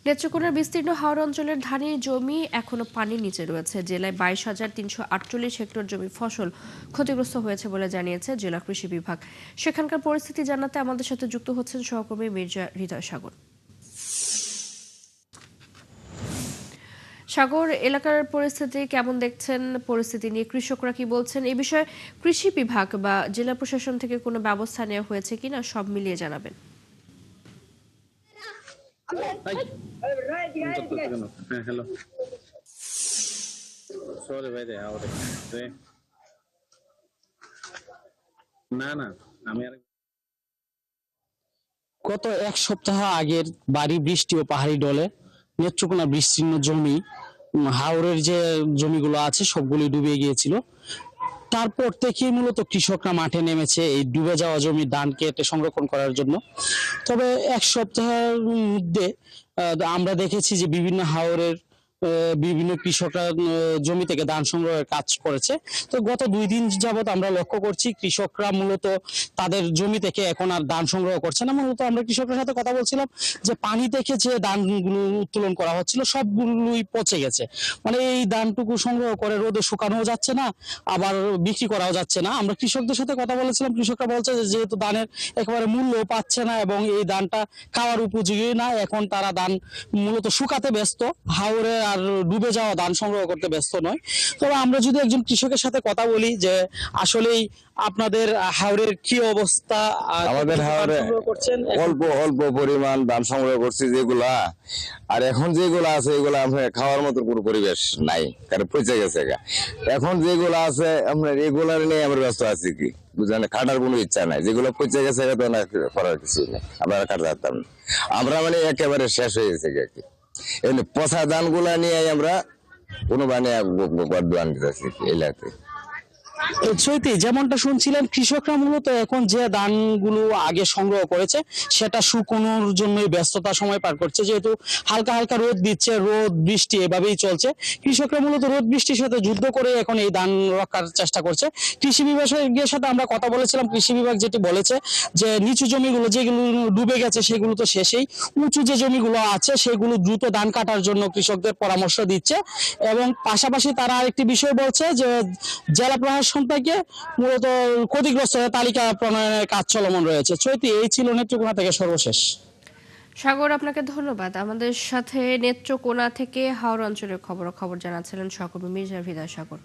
নেত্রকোনার বিস্তীর্ণ হাওর অঞ্চলের ধানি জমি এখনো পানির নিচে রয়েছে। জেলায় 22,348 হেক্টর জমি ফসল ক্ষতিগ্রস্ত হয়েছে বলে জানিয়েছে জেলা কৃষি বিভাগ। সেখানকার পরিস্থিতি জানাতে আমাদের সাথে যুক্ত হচ্ছেন সহকর্মী মির্জা হৃদয় সাগর। সাগর, এলাকার পরিস্থিতি কেমন দেখছেন? পরিস্থিতি নিয়ে কৃষকরা কি বলছেন? এই বিষয়ে কৃষি বিভাগ বা জেলা প্রশাসন থেকে কোনো ব্যবস্থা নেওয়া হয়েছে কিনা সব মিলিয়ে জানাবেন। হ্যালো, সরি ভাই রে, না না, আমি আর গত এক সপ্তাহ আগের ভারী বৃষ্টি ও পাহাড়ি ঢলে নেত্রকোনা বিস্তীর্ণ জমি, হাওরের যে জমিগুলো আছে সবগুলি ডুবে গিয়েছিল। তারপর থেকেই মূলত কৃষকরা মাঠে নেমেছে এই ডুবে যাওয়া জমির ধান কেটে সংরক্ষণ করার জন্য। তবে এক সপ্তাহের মধ্যে আমরা দেখেছি যে বিভিন্ন হাওরের বিভিন্ন কৃষকরা জমি থেকে ধান সংগ্রহের কাজ করেছে। তো গত 2 দিন যাবত আমরা লক্ষ্য করছি কৃষকরা মূলত তাদের জমি থেকে এখন আর ধান সংগ্রহ করছে না। মূলত আমরা কৃষকদের সাথে কথা বলছিলাম যে পানি থেকে যে ধানগুলো উত্তোলন করা হচ্ছিল সবগুলোই পচে গেছে। মানে এই ধানটুকু সংগ্রহ করে রোদে শুকানোও যাচ্ছে না, আবার বিক্রি করাও যাচ্ছে না। আমরা কৃষকদের সাথে কথা বলেছিলাম, কৃষকরা বলছে যে যেহেতু ধানের একেবারে মূল্য পাচ্ছে না এবং এই ধানটা খাওয়ার উপযোগী না, এখন তারা ধান মূলত শুকাতে ব্যস্ত, হাওরে আর ডুবে যাওয়া ধান সংগ্রহ করতে ব্যস্ত নয়। তবে আমরা যদি একজন কৃষকের সাথে কথা বলি যে আসলেই আপনাদের হাওরের কি অবস্থা, আমাদের হাওরে অল্প অল্প পরিমাণ ধান সংগ্রহ করছি যেগুলা, আর এখন যেগুলো আছে এগুলা আমরা খাওয়ার মতো কোনো পরিবেশ নাই, কারণ পচে গেছে। এখন যেগুলো আছে আমরা এগুলার নিয়ে আমরা ব্যস্ত আছি, কি বুঝলেন, খাটার কোনো ইচ্ছা নাই। যেগুলো পচে গেছে তো না, করার কিছু নেই, আমরা কাটতে পারতাম না। আমরা মানে একেবারে শেষ হয়ে গেছে আর কি। এমনি পচা ধান গুলা নিয়ে আমরা কোনো বানিয়ে দোয়ান দিতেছি এলাকাতে। চৈতি, যেমনটা শুনছিলেন কৃষকরা মূলত এখন যে ধানগুলো আগে সংগ্রহ করেছে সেটা শুকোনোর জন্যই ব্যস্ততা সময় পার করছে। যেহেতু হালকা হালকা রোদ দিচ্ছে, রোদ বৃষ্টি এভাবেই চলছে, কৃষকরা মূলত রোদ বৃষ্টির সাথে যুদ্ধ করে এখন এই ধান রক্ষার চেষ্টা করছে। কৃষি বিভাগের সাথে আমরা কথা বলেছিলাম, কৃষি বিভাগ যেটি বলেছে যে নিচু জমিগুলো যেগুলো ডুবে গেছে সেগুলো তো শেষেই, উঁচু যে জমিগুলো আছে সেগুলো দ্রুত ধান কাটার জন্য কৃষকদের পরামর্শ দিচ্ছে। এবং পাশাপাশি তারা আরেকটি বিষয় বলছে যে জেলা প্রশাসন থেকে মূলত ক্ষতিগ্রস্ত তালিকা প্রণয়নের কাজ চলমান রয়েছে। চৈতি, এই ছিল নেত্রকোনা থেকে সর্বশেষ। সাগর, আপনাকে ধন্যবাদ। আমাদের সাথে নেত্রকোনা থেকে হাওর অঞ্চলের খবর জানাচ্ছিলেন সহকর্মী মির্জা হৃদয় সাগর।